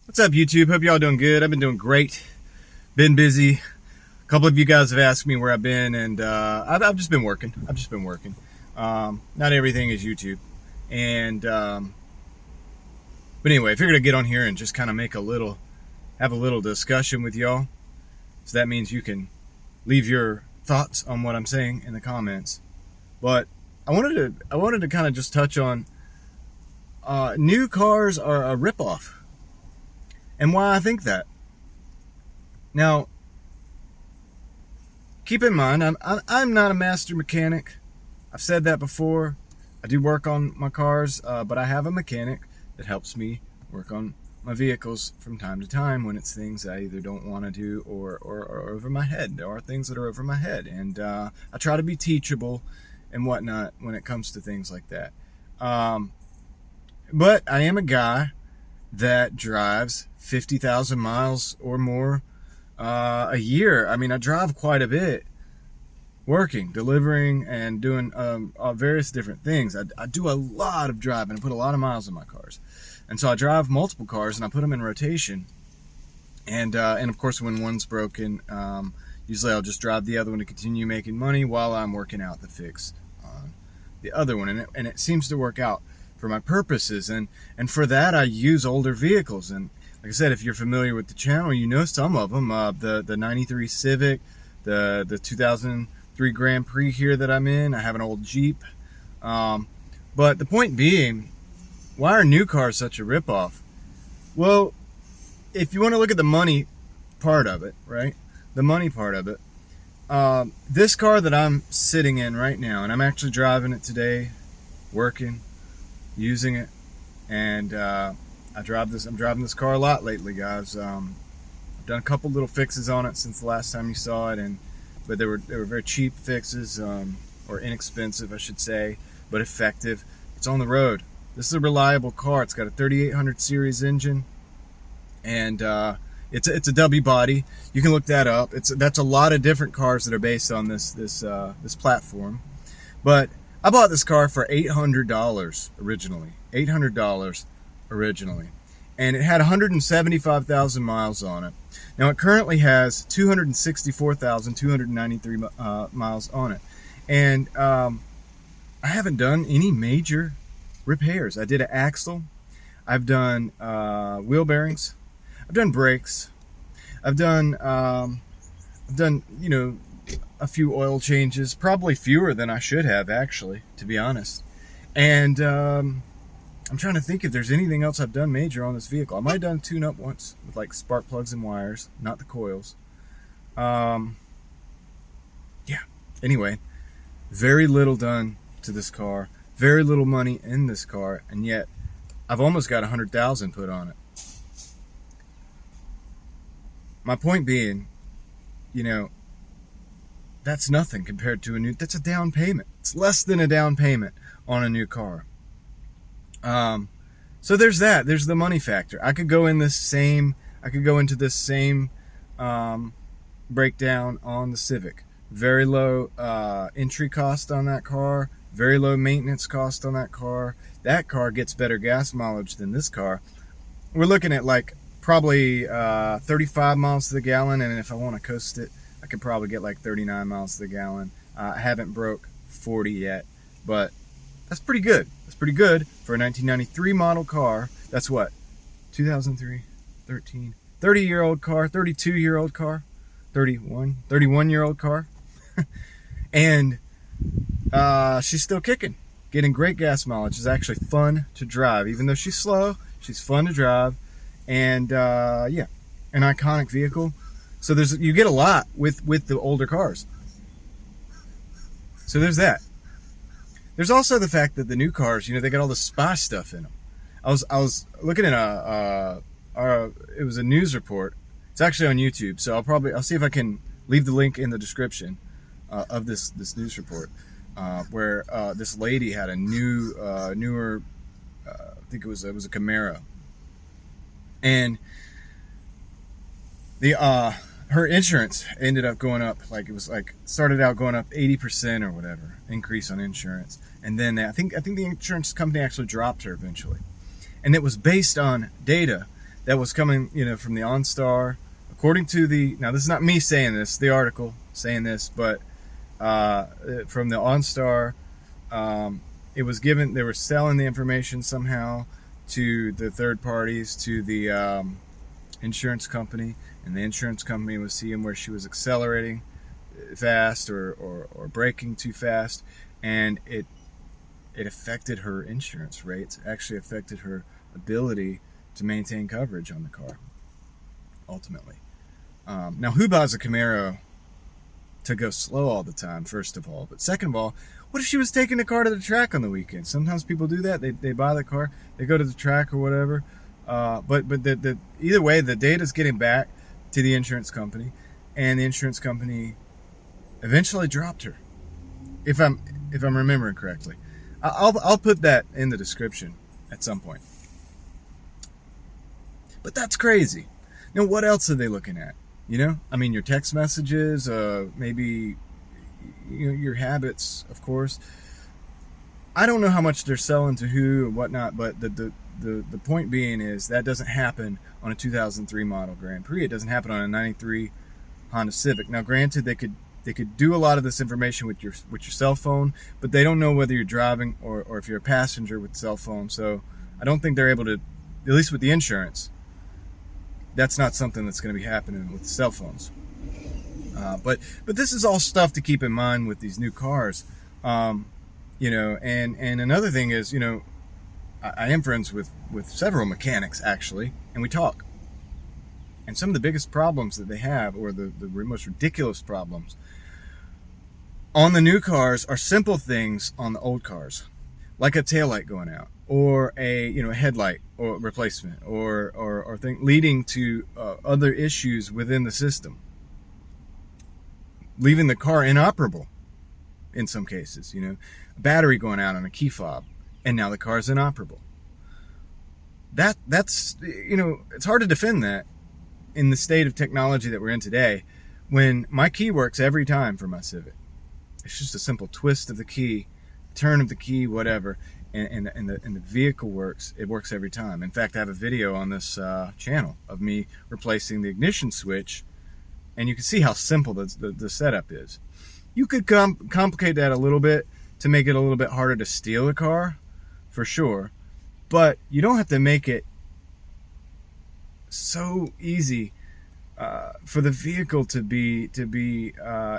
What's up, YouTube? Hope y'all doing good. I've been doing great. Been busy. A couple of you guys have asked me where I've been, and I've just been working. Not everything is YouTube. And but anyway, I figured I'd get on here and just kind of have a little discussion with y'all. So that means you can leave your thoughts on what I'm saying in the comments. But I wanted to kind of just touch on new cars are a ripoff. And why I think that. Now, keep in mind, I'm not a master mechanic. I've said that before. I do work on my cars, but I have a mechanic that helps me work on my vehicles from time to time when it's things I either don't want to do or over my head. There are things that are over my head, and I try to be teachable and whatnot when it comes to things like that. But I am a guy that drives 50,000 miles or more a year. I mean, I drive quite a bit, working, delivering, and doing various different things. I do a lot of driving. I put a lot of miles in my cars, and so I drive multiple cars and I put them in rotation. And of course, when one's broken, usually I'll just drive the other one to continue making money while I'm working out the fix on the other one, and it seems to work out for my purposes, and for that I use older vehicles. And like I said, if you're familiar with the channel, you know some of them. The 93 Civic, the 2003 Grand Prix here that I'm in. I have an old Jeep. But the point being, why are new cars such a ripoff? Well, if you want to look at the money part of it, right? The money part of it. This car that I'm sitting in right now, and I'm actually driving it today, working, using it, and I'm driving this car a lot lately, guys. I've done a couple little fixes on it since the last time you saw it, but they were very cheap fixes, or inexpensive, I should say, but effective. It's on the road. This is a reliable car. It's got a 3800 series engine, and it's a W body. You can look that up. That's a lot of different cars that are based on this platform, but I bought this car for $800 originally. $800 originally. And it had 175,000 miles on it. Now it currently has 264,293 miles on it. And I haven't done any major repairs. I did an axle. I've done wheel bearings. I've done brakes. I've done a few oil changes, probably fewer than I should have, actually, to be honest. And I'm trying to think if there's anything else I've done major on this vehicle. I might have done a tune-up once with like spark plugs and wires, not the coils. Yeah. Anyway, very little done to this car, very little money in this car, and yet I've almost got 100,000 put on it. My point being, that's nothing compared to that's a down payment. It's less than a down payment on a new car. So there's that. There's the money factor. I could go into this same breakdown on the Civic. Very low entry cost on that car. Very low maintenance cost on that car. That car gets better gas mileage than this car. We're looking at like probably 35 miles to the gallon, and if I want to coast it, I could probably get like 39 miles to the gallon. I haven't broke 40 yet, but that's pretty good. That's pretty good for a 1993 model car. That's what? 2003, 13, 30-year-old car, 32-year-old car, 31-year-old car. And she's still kicking, getting great gas mileage. It's actually fun to drive. Even though she's slow, she's fun to drive. And yeah, an iconic vehicle. So you get a lot with the older cars. So there's that. There's also the fact that the new cars, they got all the spy stuff in them. I was looking at it was a news report. It's actually on YouTube, so I'll see if I can leave the link in the description of this news report, where this lady had a newer, I think it was a Camaro, and her insurance ended up going up, started out going up 80% or whatever, increase on insurance. And then I think the insurance company actually dropped her eventually. And it was based on data that was coming, from the OnStar. According to now this is not me saying this, the article saying this, but from the OnStar, it was given, they were selling the information somehow to the third parties, to the insurance company, and the insurance company was seeing where she was accelerating fast or braking too fast, and it affected her insurance rates, actually affected her ability to maintain coverage on the car, ultimately. Now, who buys a Camaro to go slow all the time, first of all? But second of all, what if she was taking the car to the track on the weekend? Sometimes people do that. They buy the car, they go to the track or whatever. But either way, the data's getting back to the insurance company, and the insurance company eventually dropped her. If I'm remembering correctly, I'll put that in the description at some point. But that's crazy. Now, what else are they looking at? Your text messages, maybe your habits, of course. I don't know how much they're selling to who or whatnot, but the point being is that doesn't happen on a 2003 model Grand Prix. It doesn't happen on a 93 Honda Civic. Now, granted, they could do a lot of this information with your cell phone, but they don't know whether you're driving or if you're a passenger with cell phone. So I don't think they're able to, at least with the insurance, that's not something that's going to be happening with cell phones. But this is all stuff to keep in mind with these new cars. And another thing is, I am friends with several mechanics, actually, and we talk. And some of the biggest problems that they have, or the most ridiculous problems on the new cars, are simple things on the old cars, like a taillight going out, or a headlight or replacement, or thing leading to other issues within the system, leaving the car inoperable in some cases. A battery going out on a key fob, and now the car is inoperable. That's it's hard to defend that in the state of technology that we're in today, when my key works every time for my Civic. It's just a simple twist of the key, turn of the key, whatever, and the vehicle works. It works every time. In fact, I have a video on this channel of me replacing the ignition switch, and you can see how simple the setup is. You could complicate that a little bit to make it a little bit harder to steal a car, for sure, but you don't have to make it so easy for the vehicle to be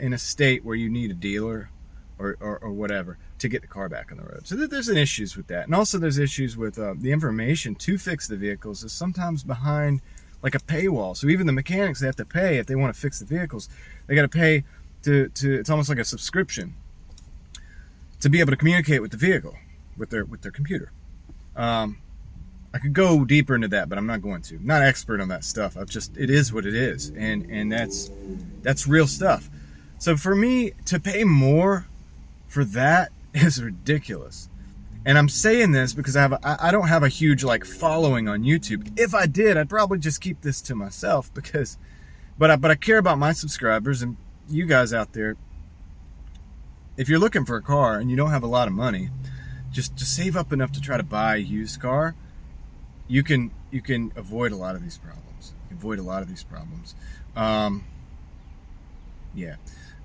in a state where you need a dealer or whatever to get the car back on the road. So there's issues with that, and also there's issues with the information to fix the vehicles is sometimes behind like a paywall. So even the mechanics, they have to pay if they want to fix the vehicles. They got to pay to it's almost like a subscription to be able to communicate with the vehicle with their computer. I could go deeper into that, but I'm not going to. I'm not an expert on that stuff. It is what it is, and that's real stuff. So for me to pay more for that is ridiculous. And I'm saying this because I don't have a huge following on YouTube. If I did, I'd probably just keep this to myself but I care about my subscribers and you guys out there. If you're looking for a car and you don't have a lot of money, just save up enough to try to buy a used car. You can avoid a lot of these problems. Yeah,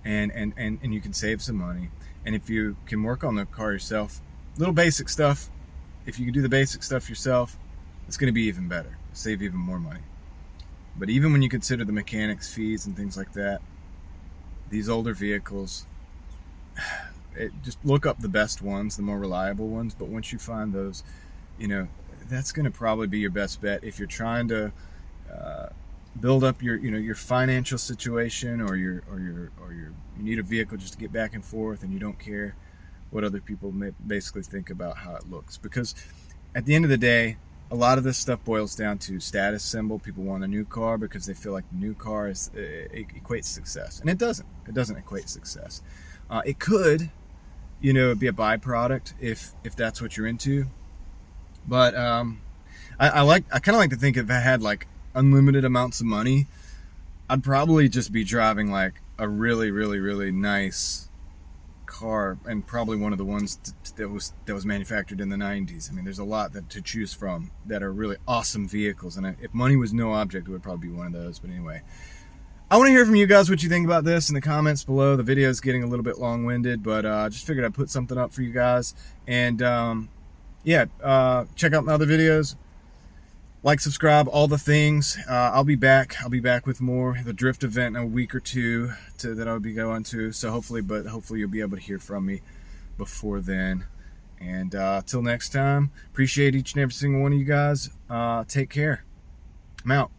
and you can save some money. And if you can work on the car yourself, little basic stuff, if you can do the basic stuff yourself, it's going to be even better. Save even more money. But even when you consider the mechanics fees and things like that, these older vehicles, just look up the best ones, the more reliable ones. But once you find those, that's going to probably be your best bet if you're trying to build up your financial situation, or you need a vehicle just to get back and forth, and you don't care what other people may basically think about how it looks. Because at the end of the day, a lot of this stuff boils down to status symbol. People want a new car because they feel like the new car equates success, and it doesn't. It doesn't equate success. It could, be a byproduct if that's what you're into. But I kind of like to think if I had unlimited amounts of money, I'd probably just be driving a really, really, really nice car, and probably one of the ones that was manufactured in the 90s. I mean, there's a lot to choose from that are really awesome vehicles, and if money was no object, it would probably be one of those. But anyway, I want to hear from you guys what you think about this in the comments below. The video is getting a little bit long-winded, but just figured I'd put something up for you guys. And yeah, check out my other videos. Like, subscribe, all the things. I'll be back with more. The drift event in a week or two that I'll be going to. So hopefully you'll be able to hear from me before then. And till next time, appreciate each and every single one of you guys. Take care. I'm out.